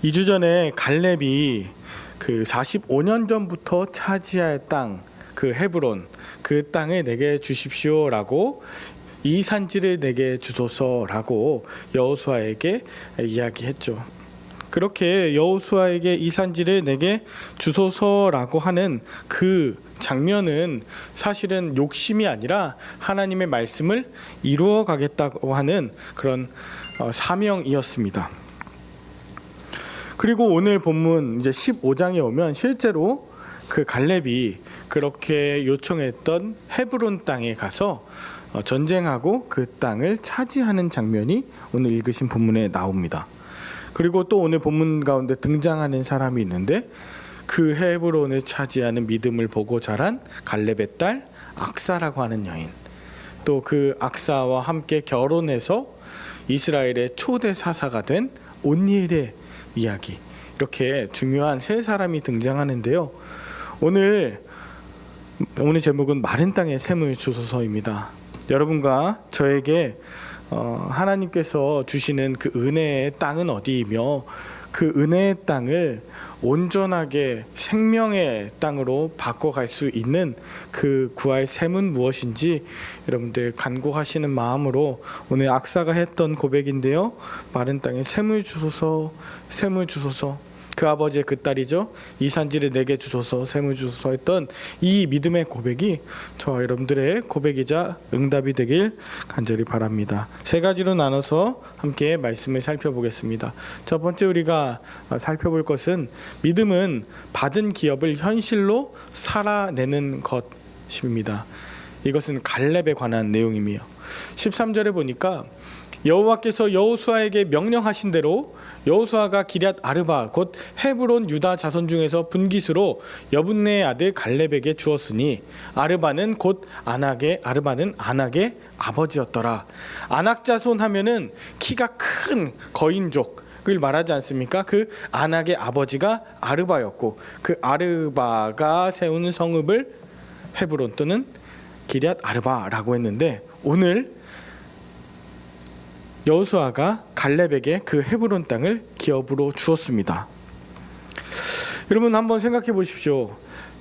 2주 전에 갈렙이 그 45년 전부터 차지할 땅, 그 헤브론, 그 땅을 내게 주십시오라고, 이 산지를 내게 주소서라고 여호수아에게 이야기했죠. 그렇게 여호수아에게 이 산지를 내게 주소서라고 하는 그 장면은 사실은 욕심이 아니라 하나님의 말씀을 이루어 가겠다고 하는 그런 사명이었습니다. 그리고 오늘 본문 이제 15장에 오면 실제로 그 갈렙이 그렇게 요청했던 헤브론 땅에 가서 전쟁하고 그 땅을 차지하는 장면이 오늘 읽으신 본문에 나옵니다. 그리고 또 오늘 본문 가운데 등장하는 사람이 있는데, 그 헤브론을 차지하는 믿음을 보고 자란 갈렙의 딸 악사라고 하는 여인, 또 그 악사와 함께 결혼해서 이스라엘의 초대 사사가 된 온니엘의 이야기, 이렇게 중요한 세 사람이 등장하는데요. 오늘 제목은 마른 땅의 샘을 주소서입니다. 여러분과 저에게 하나님께서 주시는 그 은혜의 땅은 어디이며, 그 은혜의 땅을 온전하게 생명의 땅으로 바꿔갈 수 있는 그 구할 샘은 무엇인지 여러분들 간구하시는 마음으로 오늘 악사가 했던 고백인데요. 마른 땅에 샘을 주소서, 샘을 주소서. 그 아버지의 그 딸이죠. 이 산지를 내게 주소서, 샘을 주소서 했던 이 믿음의 고백이 저와 여러분들의 고백이자 응답이 되길 간절히 바랍니다. 세 가지로 나눠서 함께 말씀을 살펴보겠습니다. 첫 번째 우리가 살펴볼 것은, 믿음은 받은 기업을 현실로 살아내는 것입니다. 이것은 갈렙에 관한 내용이며, 13절에 보니까 여호와께서 여호수아에게 명령하신 대로 여호수아가 기럇 아르바 곧 헤브론 유다 자손 중에서 분깃으로 여분네의 아들 갈렙에게 주었으니, 아르바는 안악의 아버지였더라. 안악 자손 하면은 키가 큰 거인족을 말하지 않습니까? 그 안악의 아버지가 아르바였고, 그 아르바가 세우는 성읍을 헤브론 또는 기럇 아르바라고 했는데, 오늘 여호수아가 갈렙에게 그 헤브론 땅을 기업으로 주었습니다. 여러분 한번 생각해 보십시오.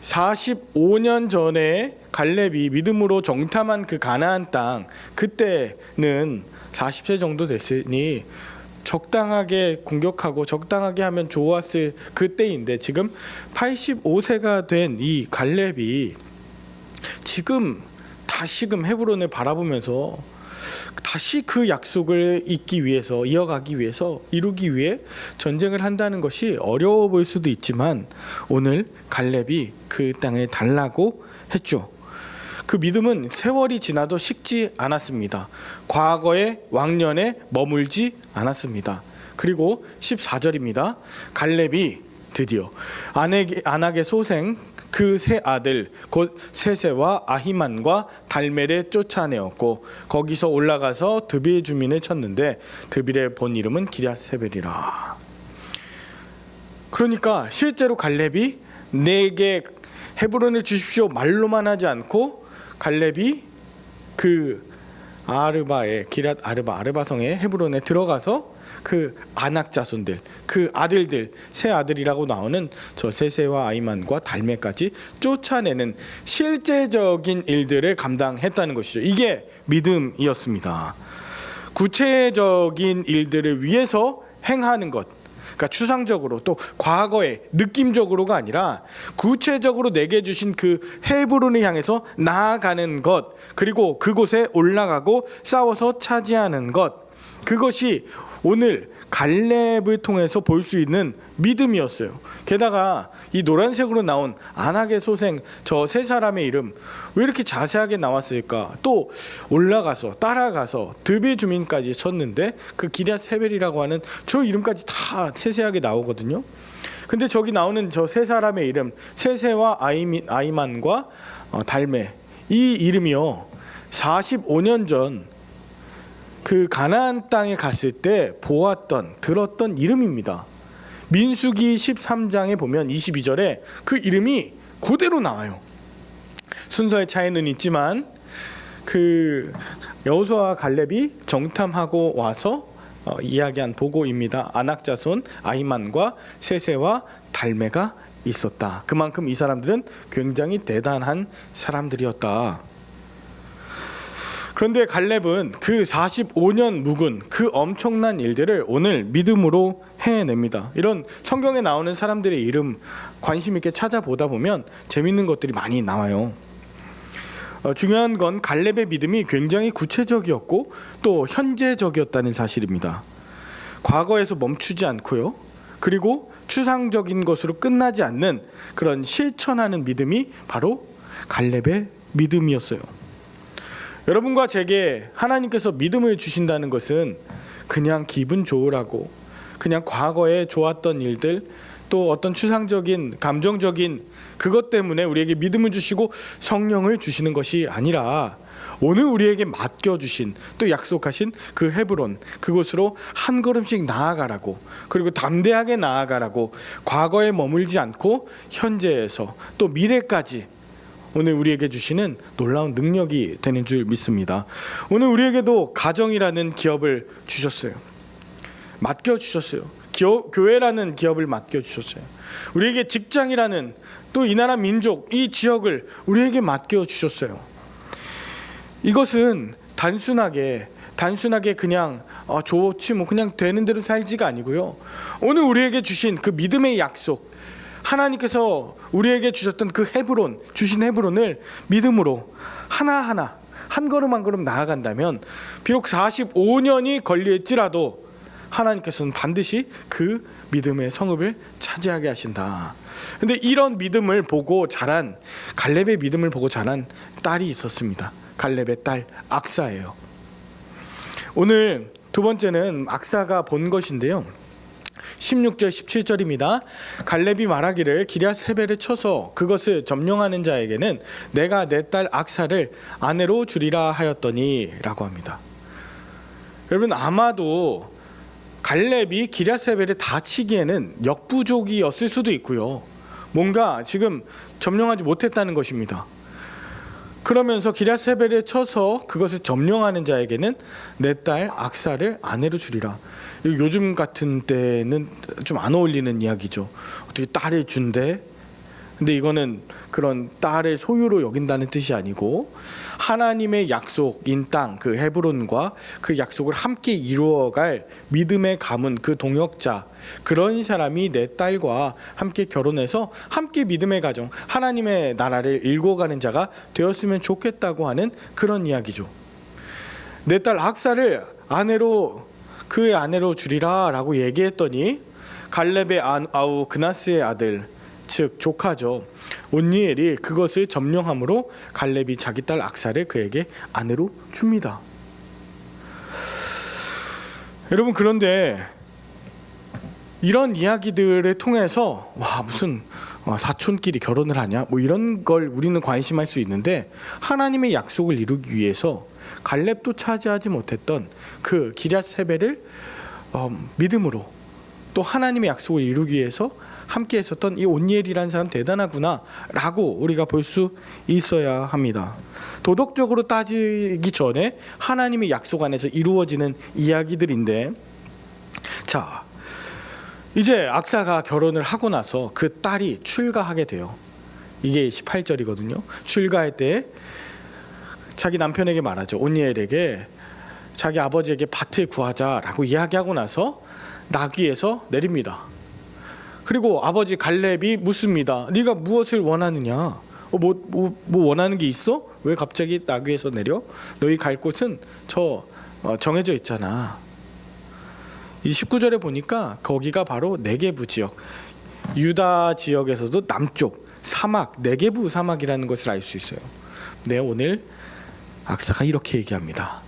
45년 전에 갈렙이 믿음으로 정탐한 그 가나안 땅, 그때는 40세 정도 됐으니 적당하게 공격하고 적당하게 하면 좋았을 그때인데, 지금 85세가 된 이 갈렙이 지금 다시금 헤브론을 바라보면서 다시 그 약속을 이어가기 위해서, 이루기 위해 전쟁을 한다는 것이 어려워 보일 수도 있지만, 오늘 갈렙이 그 땅을 달라고 했죠. 그 믿음은 세월이 지나도 식지 않았습니다. 과거의 왕년에 머물지 않았습니다. 그리고 14절입니다. 갈렙이 드디어 안악의 소생 그 세 아들 곧 세세와 아히만과 달멜을 쫓아내었고, 거기서 올라가서 드빌 주민을 쳤는데 드빌의 본 이름은 기럇세벨이라. 그러니까 실제로 갈렙이 내게 헤브론을 주십시오 말로만 하지 않고, 갈렙이 그 기럇 아르바성의 헤브론에 들어가서 그 안악 자손들, 그 아들들, 세 아들이라고 나오는 저 세세와 아이만과 달멜까지 쫓아내는 실제적인 일들을 감당했다는 것이죠. 이게 믿음이었습니다. 구체적인 일들을 위해서 행하는 것, 그러니까 추상적으로 또 과거에 느낌적으로가 아니라 구체적으로 내게 주신 그 헤브론을 향해서 나아가는 것, 그리고 그곳에 올라가고 싸워서 차지하는 것, 그것이 오늘 갈렙을 통해서 볼 수 있는 믿음이었어요. 게다가 이 노란색으로 나온 안악의 소생 저 세 사람의 이름 왜 이렇게 자세하게 나왔을까? 또 올라가서 따라가서 드빌 주민까지 쳤는데 그 기럇세벨이라고 하는 저 이름까지 다 세세하게 나오거든요. 근데 저기 나오는 저 세 사람의 이름, 세세와 아이만과 달멜, 이 이름이요 45년 전 그 가나안 땅에 갔을 때 들었던 이름입니다. 민수기 13장에 보면 22절에 그 이름이 그대로 나와요. 순서의 차이는 있지만 그 여호수아와 갈렙이 정탐하고 와서 이야기한 보고입니다. 아낙 자손 아히만과 세세와 달메가 있었다. 그만큼 이 사람들은 굉장히 대단한 사람들이었다. 그런데 갈렙은 그 45년 묵은 그 엄청난 일들을 오늘 믿음으로 해냅니다. 이런 성경에 나오는 사람들의 이름 관심 있게 찾아보다 보면 재밌는 것들이 많이 나와요. 중요한 건 갈렙의 믿음이 굉장히 구체적이었고 또 현재적이었다는 사실입니다. 과거에서 멈추지 않고요. 그리고 추상적인 것으로 끝나지 않는 그런 실천하는 믿음이 바로 갈렙의 믿음이었어요. 여러분과 제게 하나님께서 믿음을 주신다는 것은 그냥 기분 좋으라고, 그냥 과거에 좋았던 일들, 또 어떤 추상적인 감정적인 그것 때문에 우리에게 믿음을 주시고 성령을 주시는 것이 아니라 오늘 우리에게 맡겨주신 또 약속하신 그 헤브론, 그곳으로 한 걸음씩 나아가라고, 그리고 담대하게 나아가라고, 과거에 머물지 않고 현재에서 또 미래까지 오늘 우리에게 주시는 놀라운 능력이 되는 줄 믿습니다. 오늘 우리에게도 가정이라는 기업을 주셨어요. 맡겨주셨어요. 교회라는 기업을 맡겨주셨어요. 우리에게 직장이라는 또 이 나라 민족, 이 지역을 우리에게 맡겨주셨어요. 이것은 단순하게 그냥 좋지 뭐 그냥 되는 대로 살지가 아니고요. 오늘 우리에게 주신 그 믿음의 약속, 하나님께서 우리에게 주셨던 그 헤브론, 주신 헤브론을 믿음으로 하나하나 한 걸음 한 걸음 나아간다면 비록 45년이 걸릴지라도 하나님께서는 반드시 그 믿음의 성읍을 차지하게 하신다. 근데 이런 믿음을 보고 자란, 갈렙의 믿음을 보고 자란 딸이 있었습니다. 갈렙의 딸 악사예요. 오늘 두 번째는 악사가 본 것인데요. 16절 17절입니다. 갈렙이 말하기를 기럇세벨에 쳐서 그것을 점령하는 자에게는 내가 내 딸 악사를 아내로 주리라 하였더니 라고 합니다. 여러분, 아마도 갈렙이 기럇세벨에 다 치기에는 역부족이었을 수도 있고요. 뭔가 지금 점령하지 못했다는 것입니다. 그러면서 기럇세벨에 쳐서 그것을 점령하는 자에게는 내 딸 악사를 아내로 주리라. 요즘 같은 때는 좀 안 어울리는 이야기죠. 어떻게 딸을 준대? 근데 이거는 그런 딸의 소유로 여긴다는 뜻이 아니고 하나님의 약속인 땅, 그 헤브론과 그 약속을 함께 이루어갈 믿음의 가문, 그 동역자, 그런 사람이 내 딸과 함께 결혼해서 함께 믿음의 가정, 하나님의 나라를 일궈가는 자가 되었으면 좋겠다고 하는 그런 이야기죠. 내 딸 악사를 그의 아내로 주리라 라고 얘기했더니 갈렙의 아우 그나스의 아들, 즉 조카죠, 온니엘이 그것을 점령함으로 갈렙이 자기 딸 악사를 그에게 아내로 줍니다. 여러분, 그런데 이런 이야기들을 통해서 무슨 사촌끼리 결혼을 하냐 뭐 이런 걸 우리는 관심할 수 있는데, 하나님의 약속을 이루기 위해서 갈렙도 차지하지 못했던 그 기럇세벨을 믿음으로, 또 하나님의 약속을 이루기 위해서 함께 했었던 이 온니엘이라는 사람 대단하구나 라고 우리가 볼 수 있어야 합니다. 도덕적으로 따지기 전에 하나님의 약속 안에서 이루어지는 이야기들인데, 자, 이제 악사가 결혼을 하고 나서 그 딸이 출가하게 돼요. 이게 18절이거든요. 출가할 때 자기 남편에게 말하죠. 온니엘에게 자기 아버지에게 밭을 구하자라고 이야기하고 나서 나귀에서 내립니다. 그리고 아버지 갈렙이 묻습니다. 네가 무엇을 원하느냐? 뭐 원하는 게 있어? 왜 갑자기 나귀에서 내려? 너희 갈 곳은 정해져 있잖아. 이 19절에 보니까 거기가 바로 네게부 지역, 유다 지역에서도 남쪽 사막, 네게부 사막이라는 것을 알 수 있어요. 네, 오늘 악사가 이렇게 얘기합니다.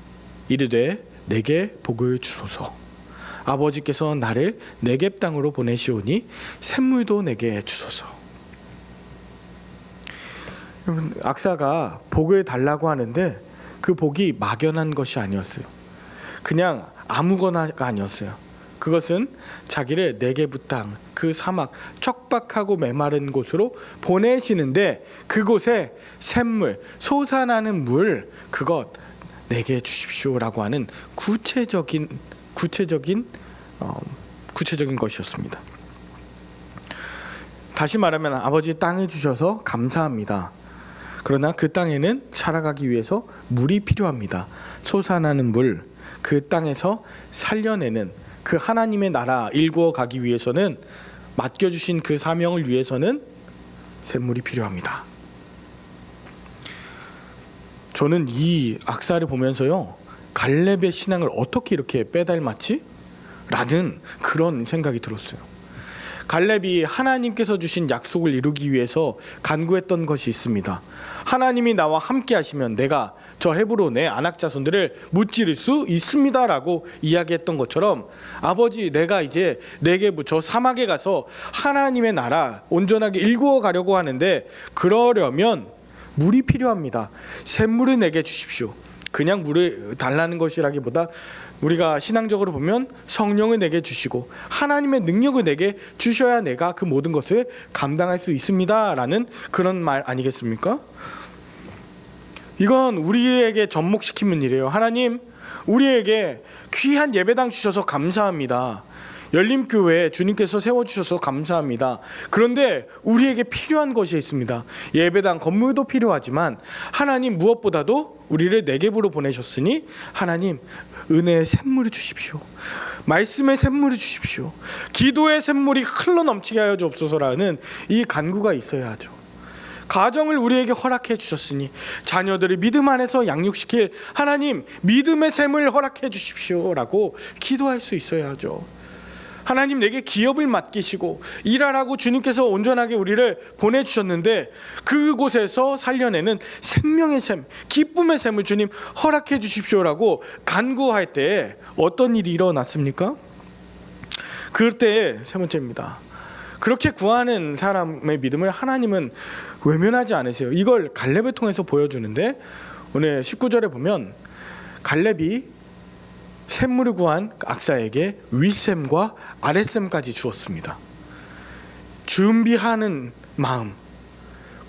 이르되 내게 복을 주소서. 아버지께서 나를 네겝 땅으로 보내시오니 샘물도 내게 주소서. 여러분, 악사가 복을 달라고 하는데 그 복이 막연한 것이 아니었어요. 그냥 아무거나가 아니었어요. 그것은 자기를 네게부 땅, 그 사막, 척박하고 메마른 곳으로 보내시는데 그곳에 샘물, 솟아나는 물, 그것 내게 주십시오라고 하는 구체적인 구체적인 것이었습니다. 다시 말하면 아버지 땅을 주셔서 감사합니다. 그러나 그 땅에는 살아가기 위해서 물이 필요합니다. 솟아나는 물, 그 땅에서 살려내는 그 하나님의 나라 일구어 가기 위해서는, 맡겨주신 그 사명을 위해서는 샘물이 필요합니다. 저는 이 악사를 보면서요, 갈렙의 신앙을 어떻게 이렇게 빼닮았지? 라는 그런 생각이 들었어요. 갈렙이 하나님께서 주신 약속을 이루기 위해서 간구했던 것이 있습니다. 하나님이 나와 함께 하시면 내가 저 헤브론의 아낙 자손들을 무찌를 수 있습니다 라고 이야기했던 것처럼, 아버지 내가 이제 네게부 저 사막에 가서 하나님의 나라 온전하게 일구어 가려고 하는데, 그러려면 물이 필요합니다. 샘물을 내게 주십시오. 그냥 물을 달라는 것이라기보다 우리가 신앙적으로 보면 성령을 내게 주시고 하나님의 능력을 내게 주셔야 내가 그 모든 것을 감당할 수 있습니다 라는 그런 말 아니겠습니까? 이건 우리에게 접목시키는 일이에요. 하나님, 우리에게 귀한 예배당 주셔서 감사합니다. 열림교회 주님께서 세워주셔서 감사합니다. 그런데 우리에게 필요한 것이 있습니다. 예배당 건물도 필요하지만 하나님 무엇보다도 우리를 네겝으로 보내셨으니 하나님 은혜의 샘물을 주십시오. 말씀의 샘물을 주십시오. 기도의 샘물이 흘러 넘치게 하여 주옵소서라는 이 간구가 있어야 하죠. 가정을 우리에게 허락해 주셨으니 자녀들을 믿음 안에서 양육시킬 하나님 믿음의 샘을 허락해 주십시오 라고 기도할 수 있어야 하죠. 하나님 내게 기업을 맡기시고 일하라고 주님께서 온전하게 우리를 보내주셨는데, 그곳에서 살려내는 생명의 샘, 기쁨의 샘을 주님 허락해 주십시오라고 간구할 때 어떤 일이 일어났습니까? 그럴 때 세 번째입니다. 그렇게 구하는 사람의 믿음을 하나님은 외면하지 않으세요. 이걸 갈렙을 통해서 보여주는데, 오늘 19절에 보면 갈렙이 샘물을 구한 악사에게 윗샘과 아랫샘까지 주었습니다. 준비하는 마음,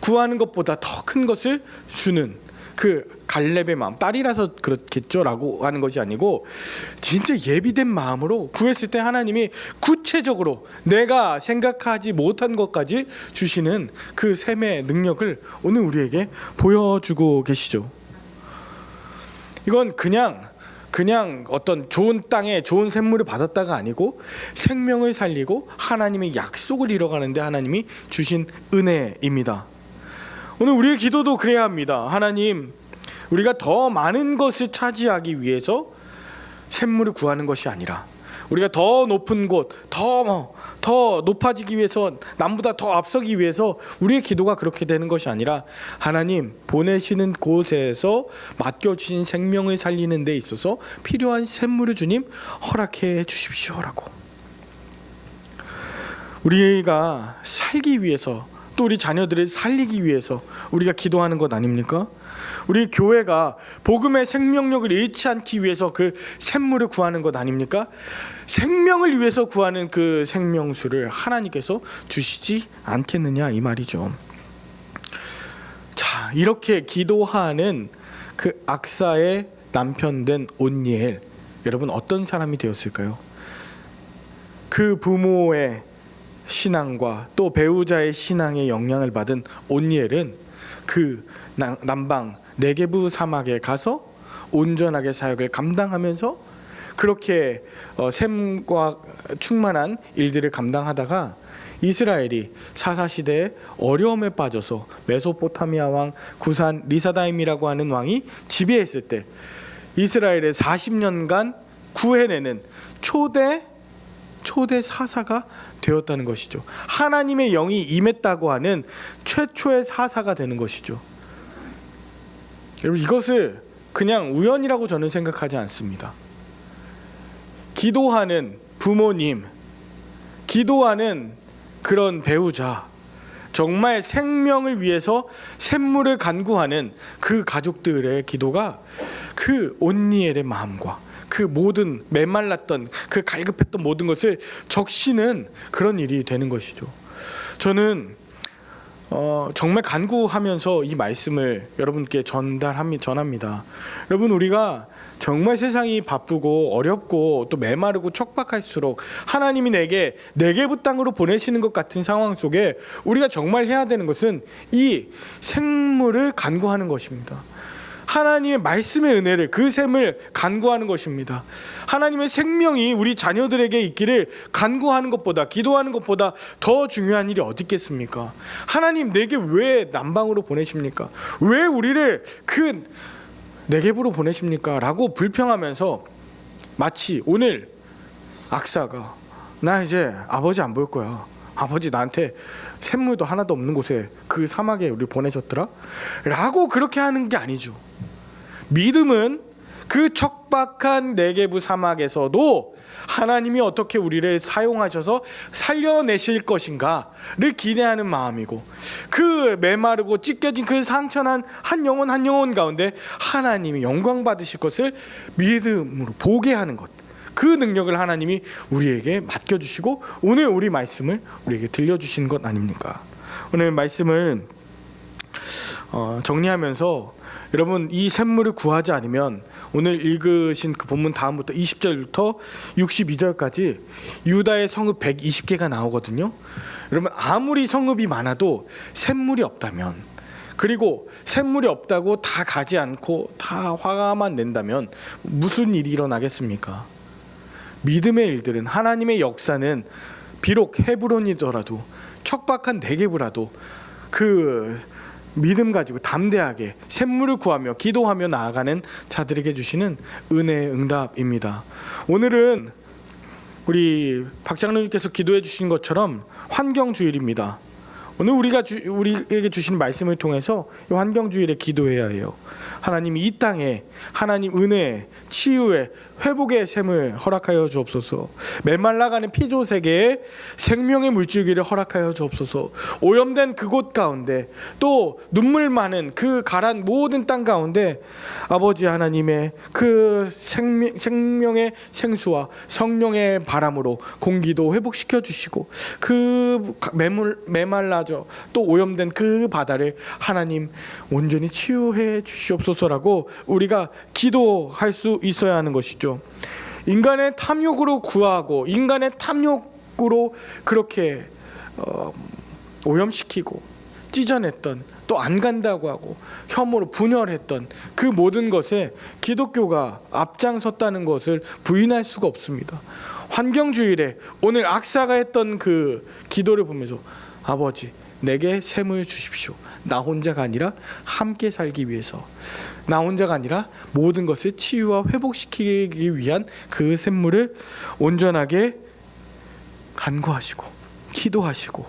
구하는 것보다 더 큰 것을 주는 그 갈렙의 마음, 딸이라서 그렇겠죠 라고 하는 것이 아니고 진짜 예비된 마음으로 구했을 때 하나님이 구체적으로 내가 생각하지 못한 것까지 주시는 그 샘의 능력을 오늘 우리에게 보여주고 계시죠. 이건 그냥 어떤 좋은 땅에 좋은 샘물을 받았다가 아니고 생명을 살리고 하나님의 약속을 이뤄가는데 하나님이 주신 은혜입니다. 오늘 우리의 기도도 그래야 합니다. 하나님, 우리가 더 많은 것을 차지하기 위해서 샘물을 구하는 것이 아니라 우리가 더 높은 곳, 더 높아지기 위해서, 남보다 더 앞서기 위해서 우리의 기도가 그렇게 되는 것이 아니라 하나님 보내시는 곳에서 맡겨주신 생명을 살리는 데 있어서 필요한 샘물을 주님 허락해 주십시오라고. 우리가 살기 위해서, 또 우리 자녀들을 살리기 위해서 우리가 기도하는 것 아닙니까? 우리 교회가 복음의 생명력을 잃지 않기 위해서 그 샘물을 구하는 것 아닙니까? 생명을 위해서 구하는 그 생명수를 하나님께서 주시지 않겠느냐 이 말이죠. 자, 이렇게 기도하는 그 악사의 남편 된 온니엘, 여러분 어떤 사람이 되었을까요? 그 부모의 신앙과 또 배우자의 신앙의 영향을 받은 온니엘은 그 남방 네게부 사막에 가서 온전하게 사역을 감당하면서 그렇게 샘과 충만한 일들을 감당하다가 이스라엘이 사사시대에 어려움에 빠져서 메소포타미아 왕 구산 리사다임이라고 하는 왕이 지배했을 때 이스라엘의 40년간 구해내는 초대 사사가 되었다는 것이죠. 하나님의 영이 임했다고 하는 최초의 사사가 되는 것이죠. 여러분, 이것을 그냥 우연이라고 저는 생각하지 않습니다. 기도하는 부모님, 기도하는 그런 배우자, 정말 생명을 위해서 샘물을 간구하는 그 가족들의 기도가 그 온니엘의 마음과 그 모든 메말랐던 그 갈급했던 모든 것을 적시는 그런 일이 되는 것이죠. 저는 정말 간구하면서 이 말씀을 여러분께 전합니다. 여러분, 우리가 정말 세상이 바쁘고 어렵고 또 메마르고 척박할수록 하나님이 내게 네게부 땅으로 보내시는 것 같은 상황 속에 우리가 정말 해야 되는 것은 이 생물을 간구하는 것입니다. 하나님의 말씀의 은혜를, 그 샘을 간구하는 것입니다. 하나님의 생명이 우리 자녀들에게 있기를 간구하는 것보다, 기도하는 것보다 더 중요한 일이 어디 있겠습니까? 하나님, 내게 왜 남방으로 보내십니까? 왜 우리를 그 네게부로 보내십니까? 라고 불평하면서 마치 오늘 악사가 나 이제 아버지 안 볼 거야, 아버지 나한테 샘물도 하나도 없는 곳에 그 사막에 우리 보내셨더라? 라고 그렇게 하는 게 아니죠. 믿음은 그 척박한 네게부 사막에서도 하나님이 어떻게 우리를 사용하셔서 살려내실 것인가를 기대하는 마음이고, 그 메마르고 찢겨진 그 상처난 한 영혼 가운데 하나님이 영광 받으실 것을 믿음으로 보게 하는 것, 그 능력을 하나님이 우리에게 맡겨주시고 오늘 우리 말씀을 우리에게 들려주시는 것 아닙니까? 오늘 말씀을 정리하면서 여러분, 이 샘물을 구하지 않으면 오늘 읽으신 그 본문 다음부터 20절부터 62절까지 유다의 성읍 120개가 나오거든요. 여러분, 아무리 성읍이 많아도 샘물이 없다면, 그리고 샘물이 없다고 다 가지 않고 다 화가만 낸다면 무슨 일이 일어나겠습니까? 믿음의 일들은, 하나님의 역사는 비록 헤브론이더라도, 척박한 네게부라도 그 믿음 가지고 담대하게 샘물을 구하며 기도하며 나아가는 자들에게 주시는 은혜의 응답입니다. 오늘은 우리 박장로님께서 기도해 주신 것처럼 환경주일입니다. 오늘 우리에게 주신 말씀을 통해서 이 환경주일에 기도해야 해요. 하나님, 이 땅에 하나님 은혜, 치유의, 회복의 샘을 허락하여 주옵소서. 메말라가는 피조 세계에 생명의 물줄기를 허락하여 주옵소서. 오염된 그곳 가운데, 또 눈물 많은 그 가란 모든 땅 가운데 아버지 하나님의 그 생명의 생수와 성령의 바람으로 공기도 회복시켜 주시고, 그 메말라져 또 오염된 그 바다를 하나님 온전히 치유해 주시옵소서라고 우리가 기도할 수 있어야 하는 것이죠. 인간의 탐욕으로 구하고 인간의 탐욕으로 그렇게 오염시키고 찢어냈던, 또 안 간다고 하고 혐오로 분열했던 그 모든 것에 기독교가 앞장섰다는 것을 부인할 수가 없습니다. 환경주일에 오늘 악사가 했던 그 기도를 보면서 아버지, 내게 샘을 주십시오. 나 혼자가 아니라 함께 살기 위해서, 나 혼자가 아니라 모든 것을 치유와 회복시키기 위한 그 샘물을 온전하게 간구하시고 기도하시고,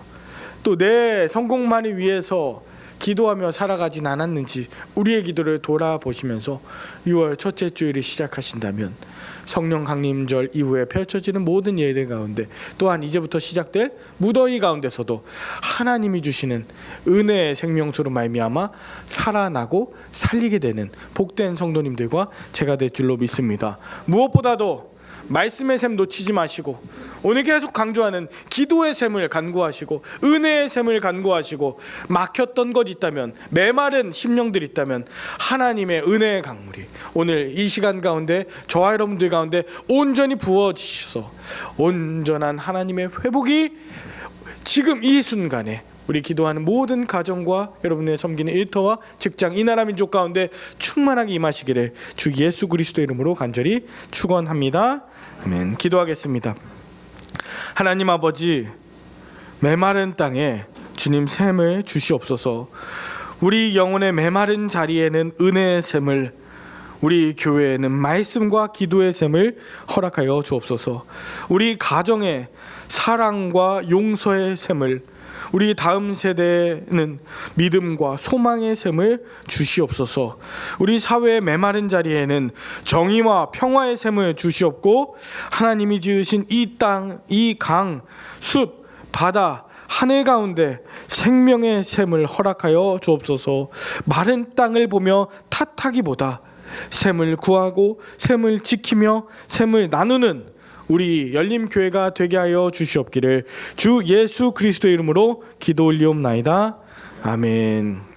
또 내 성공만을 위해서 기도하며 살아가진 않았는지 우리의 기도를 돌아보시면서 6월 첫째 주일을 시작하신다면 성령 강림절 이후에 펼쳐지는 모든 예들 가운데, 또한 이제부터 시작될 무더위 가운데서도 하나님이 주시는 은혜의 생명수로 말미암아 살아나고 살리게 되는 복된 성도님들과 제가 될 줄로 믿습니다. 무엇보다도 말씀의 샘 놓치지 마시고, 오늘 계속 강조하는 기도의 샘을 간구하시고 은혜의 샘을 간구하시고, 막혔던 것 있다면, 메마른 심령들 있다면 하나님의 은혜의 강물이 오늘 이 시간 가운데 저와 여러분들 가운데 온전히 부어지셔서 온전한 하나님의 회복이 지금 이 순간에 우리 기도하는 모든 가정과 여러분의 섬기는 일터와 직장, 이 나라 민족 가운데 충만하게 임하시기를 주 예수 그리스도의 이름으로 간절히 축원합니다. 아멘. 기도하겠습니다. 하나님 아버지, 메마른 땅에 주님 샘을 주시옵소서. 우리 영혼의 메마른 자리에는 은혜의 샘을, 우리 교회에는 말씀과 기도의 샘을 허락하여 주옵소서. 우리 가정에 사랑과 용서의 샘을, 우리 다음 세대는 믿음과 소망의 샘을 주시옵소서. 우리 사회의 메마른 자리에는 정의와 평화의 샘을 주시옵고, 하나님이 지으신 이 땅, 이 강, 숲, 바다, 하늘 가운데 생명의 샘을 허락하여 주옵소서. 마른 땅을 보며 탓하기보다 샘을 구하고 샘을 지키며 샘을 나누는 우리 열림교회가 되게 하여 주시옵기를 주 예수 그리스도의 이름으로 기도 올리옵나이다. 아멘.